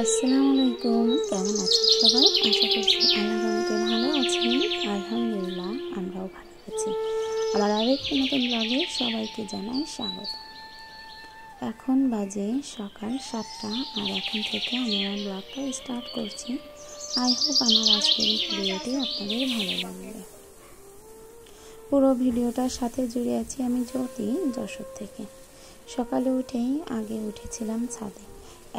আসসালামু আলাইকুম। কেমন আছেন সবাই? আশা করছি আল্লাহর রহমতে ভালো আছেন। আলহামদুলিল্লাহ, আমরাও ভালো আছি। আমার আরেকটি নতুন ব্লগে সবাইকে জানাই স্বাগত। এখন বাজে সকাল 7টা আর এখন থেকে আমি আমার ব্লগটা স্টার্ট করছি। আই হোপ আমার আজকের এই ভিডিওটি আপনাদের ভালো লাগবে। পুরো ভিডিওটার সাথে জুড়ে আছি আমি জ্যোতি, যশোর থেকে। সকালে উঠেই আগে উঠেছিলাম ছাদে।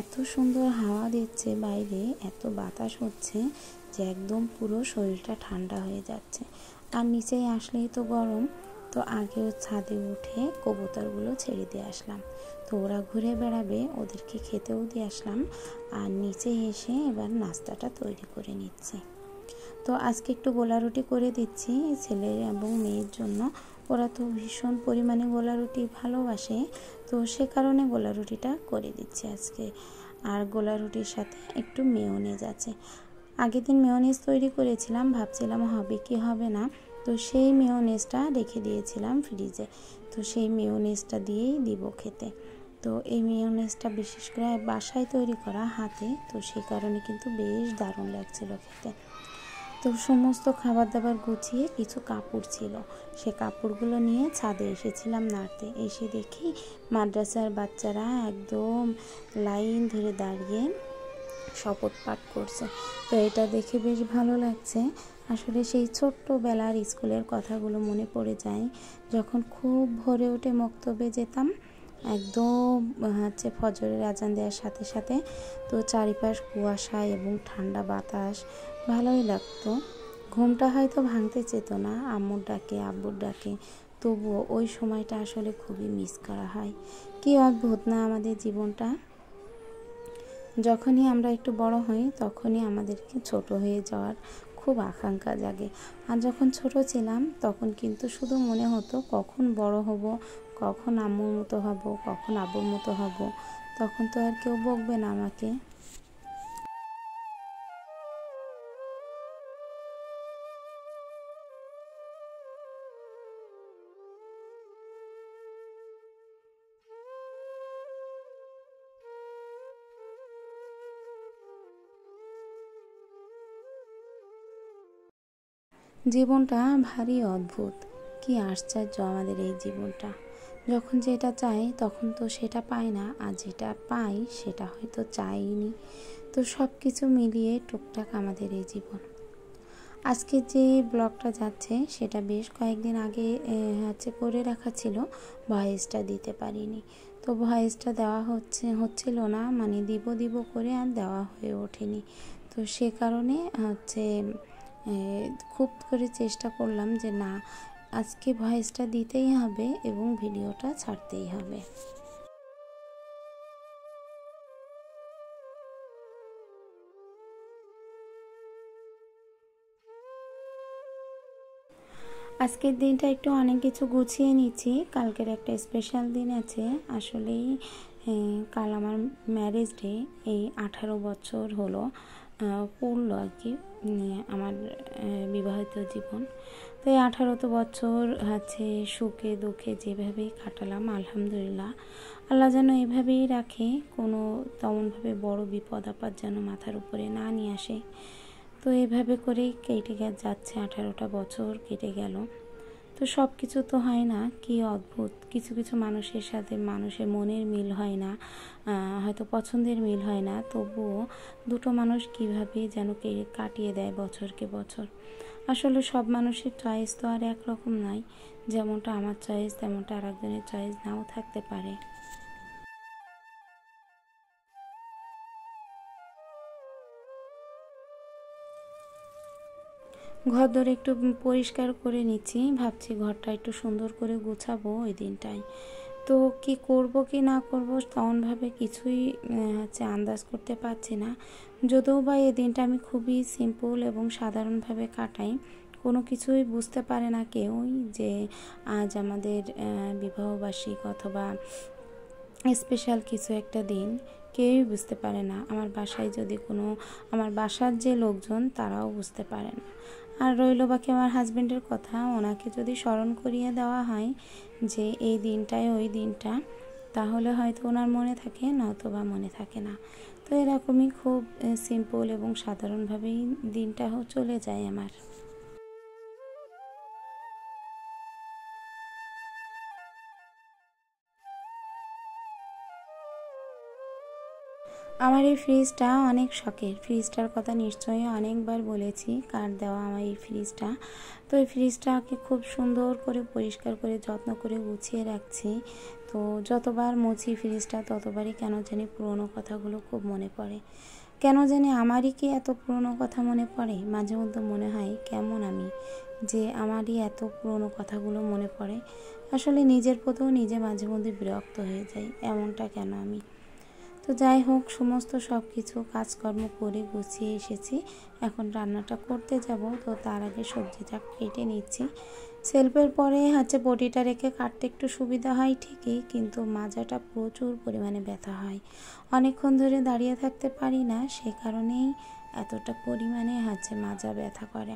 এত সুন্দর হাওয়া দিচ্ছে বাইরে, এত বাতাস হচ্ছে যে একদম পুরো শরীরটা ঠান্ডা হয়ে যাচ্ছে। আর নিচেই আসলেই তো গরম, তো আগেও ছাদে উঠে কবুতরগুলো ছেড়ে দিয়ে আসলাম। তো ওরা ঘুরে বেড়াবে, ওদেরকে খেতেও দিয়ে আসলাম। আর নিচে এসে এবার নাস্তাটা তৈরি করে নিচ্ছে। তো আজকে একটু গোলা রুটি করে দিচ্ছি ছেলে এবং মেয়ের জন্য। ওরা তো ভীষণ পরিমাণে গোলা রুটি ভালোবাসে, তো সে কারণে গোলা রুটিটা করে দিচ্ছি আজকে। আর গোলা রুটির সাথে একটু মেয়োনেজ আছে। আগের দিন মেয়োনেজ তৈরি করেছিলাম, ভাবছিলাম হবে কি হবে না, তো সেই মেয়োনেজটা রেখে দিয়েছিলাম ফ্রিজে। তো সেই মেয়োনেজটা দিয়েই দিব খেতে। তো এই মেয়োনেজটা বিশেষ করে বাসায় তৈরি করা হাতে, তো সেই কারণে কিন্তু বেশ দারুণ লাগছিল খেতে। তো সমস্ত খাবার দাবার গুছিয়ে কিছু কাপড় ছিল, সে কাপড়গুলো নিয়ে ছাদে এসেছিলাম নাড়তে। এসে দেখি মাদ্রাসার বাচ্চারা একদম লাইন ধরে দাঁড়িয়ে শপথ পাঠ করছে। তো এটা দেখে বেশ ভালো লাগছে। আসলে সেই ছোট্টবেলার স্কুলের কথাগুলো মনে পড়ে যায়, যখন খুব ভোরে উঠে মক্তবে যেতাম একদম ফজরের আজান দেওয়ার সাথে সাথে। তো চারিপাশ কুয়াশা এবং ঠান্ডা বাতাস, ভালোই লাগতো। ঘুমটা হয়তো ভাঙতে চেত না, আম্মুর ডাকে আব্বুর ডাকে, তবুও ওই সময়টা আসলে খুবই মিস করা হয়। কি অদ্ভুত না আমাদের জীবনটা। যখনই আমরা একটু বড় হই তখনই আমাদেরকে ছোট হয়ে যাওয়ার খুব আকাঙ্ক্ষা জাগে। আর যখন ছোট ছিলাম তখন কিন্তু শুধু মনে হতো কখন বড় হব, কখন আম্মুর মতো হব, কখন আব্বুর মতো হব। তখন তো আর কেউ বকবে না আমাকে। জীবনটা ভারী অদ্ভুত, কি আশ্চর্য আমাদের এই জীবনটা। যখন যেটা চাই তখন তো সেটা পাই না, আর যেটা পাই সেটা হয়তো চাইনি। তো সব কিছু মিলিয়ে টুকটাক আমাদের এই জীবন। আজকে যে ব্লগটা যাচ্ছে সেটা বেশ কয়েকদিন আগে করে রাখা ছিল, ভয়েসটা দিতে পারিনি। তো ভয়েসটা দেওয়া হচ্ছিল না, মানে দিব দিব করে আর দেওয়া হয়ে ওঠেনি। তো সে কারণে খুব করে চেষ্টা করলাম যে না, আজকে ভয়েসটা দিতেই হবে এবং ভিডিওটা ছাড়তেই হবে। আজকের দিনটা একটু অনেক কিছু গুছিয়ে নিচ্ছি, কালকের একটা স্পেশাল দিন আছে। আসলেই কাল আমার ম্যারেজ ডে। এই 18 বছর হলো পড়লো আর কি আমার বিবাহিত জীবন। তো এই 18 বছর সুখে দুঃখে যেভাবেই কাটালাম, আলহামদুলিল্লাহ। আল্লাহ যেন এভাবেই রাখে, কোনো তেমনভাবে বড় বিপদ আপদ যেন মাথার উপরে না নিয়ে আসে। তো এভাবে করেই কেটে যাচ্ছে, 18টা বছর কেটে গেল। তো সব কিছু তো হয় না, কি অদ্ভুত। কিছু কিছু মানুষের সাথে মানুষের মনের মিল হয় না, হয়তো পছন্দের মিল হয় না, তবুও দুটো মানুষ কীভাবে যেন কাটিয়ে দেয় বছরকে বছর। আসলে সব মানুষের চয়েস তো আর একরকম নয়, যেমনটা আমার চয়েস তেমনটা আর একজনের চয়েস নাও থাকতে পারে। ঘর ধরে একটু পরিষ্কার করে নিচ্ছি, ভাবছি ঘরটা একটু সুন্দর করে গুছাবো ওই দিনটাই। তো কি করব কি না করব তেমনভাবে কিছুই আন্দাজ করতে পারছি না। যদিও বা এই দিনটা আমি খুবই সিম্পল এবং সাধারণভাবে কাটাই, কোনো কিছুই বুঝতে পারে না কেউই যে আজ আমাদের বিবাহবার্ষিক অথবা স্পেশাল কিছু একটা দিন, কেউই বুঝতে পারে না। আমার বাসার যে লোকজন তারাও বুঝতে পারে না। আর রইল বাকি আমার হাজব্যান্ডের কথা, ওনাকে যদি স্মরণ করিয়ে দেওয়া হয় যে এই দিনটাই ওই দিনটা, তাহলে হয়তো ওনার মনে থাকে, নয়তোবা মনে থাকে না। তো এরকমই খুব সিম্পল এবং সাধারণভাবেই দিনটা চলে যায় আমার। আমার এই ফ্রিজটা অনেক শখের। ফ্রিজটার কথা নিশ্চয়ই অনেকবার বলেছি, কার দেওয়া আমার এই ফ্রিজটা। তো এই ফ্রিজটাকে খুব সুন্দর করে পরিষ্কার করে যত্ন করে গুছিয়ে রাখছি। তো যতবার মুছি ফ্রিজটা ততবারই কেন জানি পুরনো কথাগুলো খুব মনে পড়ে। কেন জানি আমারই কি এত পুরনো কথা মনে পড়ে? মাঝে মধ্যে মনে হয় কেমন আমি, যে আমারই এত পুরনো কথাগুলো মনে পড়ে। আসলে নিজের প্রতিও নিজে মাঝে মধ্যে বিরক্ত হয়ে যাই, এমনটা কেন আমি। তো যাই হোক, সমস্ত সব কিছু কাজকর্ম করে গুছিয়ে এসেছি। এখন রান্নাটা করতে যাব। তো তার আগে সবজিটা কেটে নিচ্ছি। সেলফের পরে বটিটা রেখে কাটতে একটু সুবিধা হয় ঠিকই, কিন্তু মাজাটা প্রচুর পরিমাণে ব্যথা হয়। অনেকক্ষণ ধরে দাঁড়িয়ে থাকতে পারি না, সে কারণেই এতটা পরিমাণে মাজা ব্যথা করে।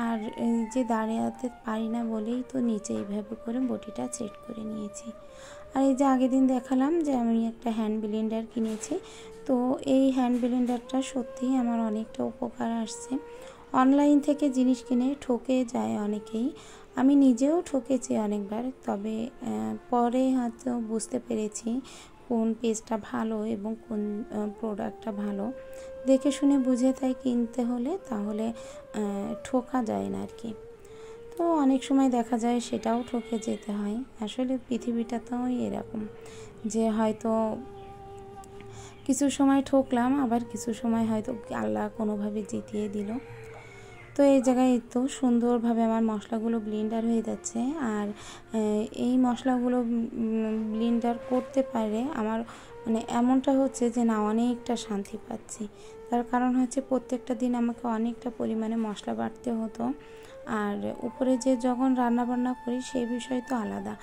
আর এই যে দাঁড়াতে পারি না বলেই তো নিচে এইভাবে করে বটিটা সেট করে নিয়েছি। আর এই যে আগের দিন দেখালাম যে আমি একটা হ্যান্ড ব্লেন্ডার কিনেছি। তো এই হ্যান্ড ব্লেন্ডারটা সত্যিই আমার অনেকটা উপকার আসছে। অনলাইন থেকে জিনিস কিনে ঠকে যায় অনেকেই, আমি নিজেও ঠকেছি অনেকবার। তবে পরে হয়তো বুঝতে পেরেছি কোন পেজটা ভালো এবং কোন প্রোডাক্টটা ভালো। দেখে শুনে বুঝে তাই কিনতে হলে, তাহলে ঠকা যায় না আর কি। তো অনেক সময় দেখা যায় সেটাও ঠকে যেতে হয়। আসলে পৃথিবীটা তো এরকম, যে হয়তো কিছু সময় ঠকলাম, আবার কিছু সময় হয়তো আল্লাহ কোনোভাবে জিতিয়ে দিল। তো এই জায়গায় তো সুন্দরভাবে আমার মশলাগুলো ব্লেন্ডার হয়ে যাচ্ছে। আর এই মশলাগুলো ব্লেন্ডার করতে পারে আমার এমনটা হচ্ছে যে না, অনেকটা শান্তি পাচ্ছি। তার কারণ প্রত্যেকটা দিন আমাকে অনেকটা পরিমাণে মশলা বাটতে হতো। আর উপরে যে যখন রান্না বান্না করি সেই বিষয় তো আলাদা,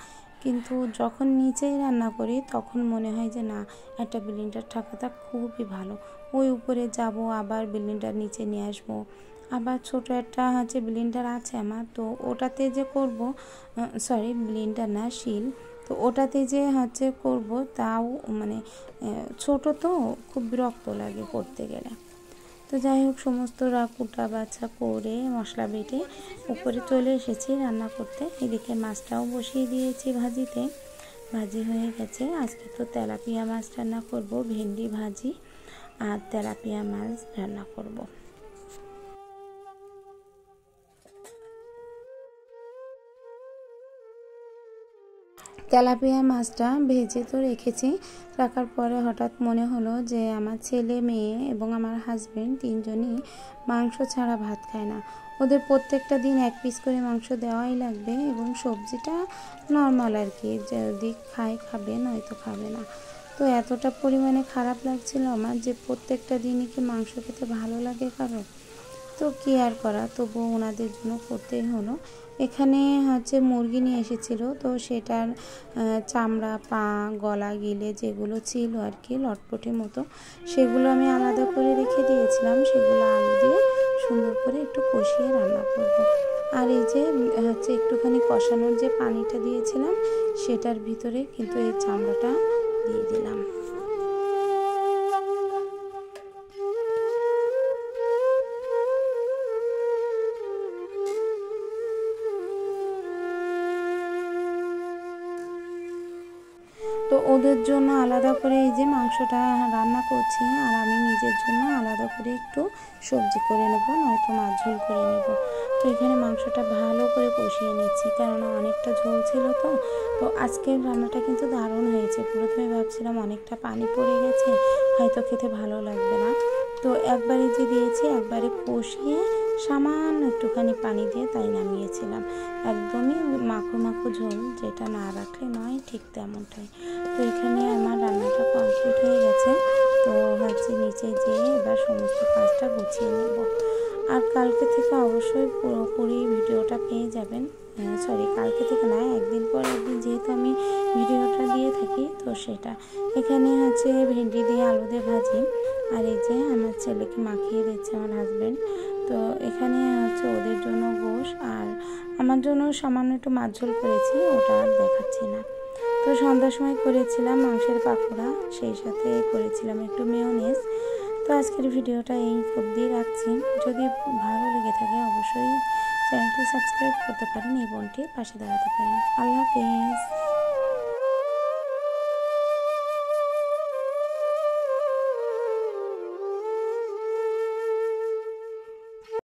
কিন্তু যখন নিচেই রান্না করি তখন মনে হয় যে না, একটা ব্লেন্ডার থাকাটা খুবই ভালো। ওই উপরে যাব, আবার ব্লেন্ডার নিচে নিয়ে আসবো। আবার ছোট একটা ব্লেন্ডার আছে আমার, তো ওটাতে যে করব, সরি ব্লেন্ডার না, শিল। তো ওটাতে যে করব, তাও ছোট, তো খুব বিরক্ত লাগে করতে গেলে। তো যাই হোক, সমস্ত কুটা বাছা করে মশলা বেটে উপরে চলে এসেছি রান্না করতে। এদিকে মাছটাও বসিয়ে দিয়েছি ভাজিতে। ভাজি হয়ে গেছে। আজকে তো তেলাপিয়া মাছ রান্না করব, ভেন্ডি ভাজি আর তেলাপিয়া মাছ রান্না করব। তেলাপিয়া মাছটা ভেজে তো রেখেছি। রাখার পরে হঠাৎ মনে হলো যে আমার ছেলে, মেয়ে এবং আমার হাজবেন্ড তিনজনই মাংস ছাড়া ভাত খায় না। ওদের প্রত্যেকটা দিন এক পিস করে মাংস দেওয়াই লাগবে, এবং সবজিটা নর্মাল আর কি, যদি খায় খাবে, নয়তো খাবে না। তো এতটা পরিমাণে খারাপ লাগছিল আমার, যে প্রত্যেকটা দিনই কি মাংস খেতে ভালো লাগে কারো? তো কি আর করা, তবুও ওনাদের জন্য করতেই হলো। এখানে মুরগি নিয়ে এসেছিল, তো সেটার চামড়া, পা, গলা, গিলে যেগুলো ছিল আর কি লটপটের মতো, সেগুলো আমি আলাদা করে রেখে দিয়েছিলাম। সেগুলো আলু দিয়ে সুন্দর করে একটু কষিয়ে রান্না করব। আর এই যে একটুখানি কষানোর যে পানিটা দিয়েছিলাম, সেটার ভিতরে কিন্তু এই চামড়াটা দিয়ে দিলাম। তো ওদের জন্য আলাদা করে এই যে মাংসটা রান্না করছি, আর আমি নিজের জন্য আলাদা করে একটু সবজি করে নেব, নয়তো মাছ ঝোল করে নেব। তো এখানে মাংসটা ভালো করে কষিয়ে নিচ্ছি, কেননা অনেকটা ঝোল ছিল। তো তো আজকের রান্নাটা কিন্তু দারুণ হয়েছে। প্রথমে ভাবছিলাম অনেকটা পানি পড়ে গেছে, হয়তো খেতে ভালো লাগবে না। তো একবারে যে দিয়েছি, একবারে কষিয়ে সামান্য একটুখানি পানি দিয়ে তাই নামিয়েছিলাম। একদমই মাখো মাখো ঝোল, যেটা না রাখলে নয়, ঠিক তেমনটাই। তো এখানে আমার রান্নাটা কমপ্লিট হয়ে গেছে। তো নিচে যেয়ে এবার সমস্ত কাজটা গুছিয়ে নেব। আর কালকে থেকে অবশ্যই পুরোপুরি ভিডিওটা পেয়ে যাবেন। সরি, কালকে থেকে না, একদিন পর একদিন যেহেতু আমি ভিডিওটা দিয়ে থাকি, তো সেটা এখানে ভেন্ডি দিয়ে আলু দিয়ে ভাজি। আর এই যে আমার ছেলেকে মাখিয়ে দিচ্ছে আমার হাজব্যান্ড। তো এখানে ওদের জন্য গোশ, আর আমার জন্য সামান্য একটু মাছ ঝোল করেছি, ওটা আর দেখাচ্ছি না। তো তো সন্ধ্যার সময় করেছিলাম মাংসের পাকোড়া, সেই সাথে করেছিলাম একটু মেয়োনেজ। তো আজকের ভিডিওটা এই অবধি রাখছি। যদি ভালো লেগে থাকে অবশ্যই চ্যানেলটি সাবস্ক্রাইব করতে পারেন, এই বোনটির পাশে দাঁড়াতে পারেন। আল্লাহ হাফেজ।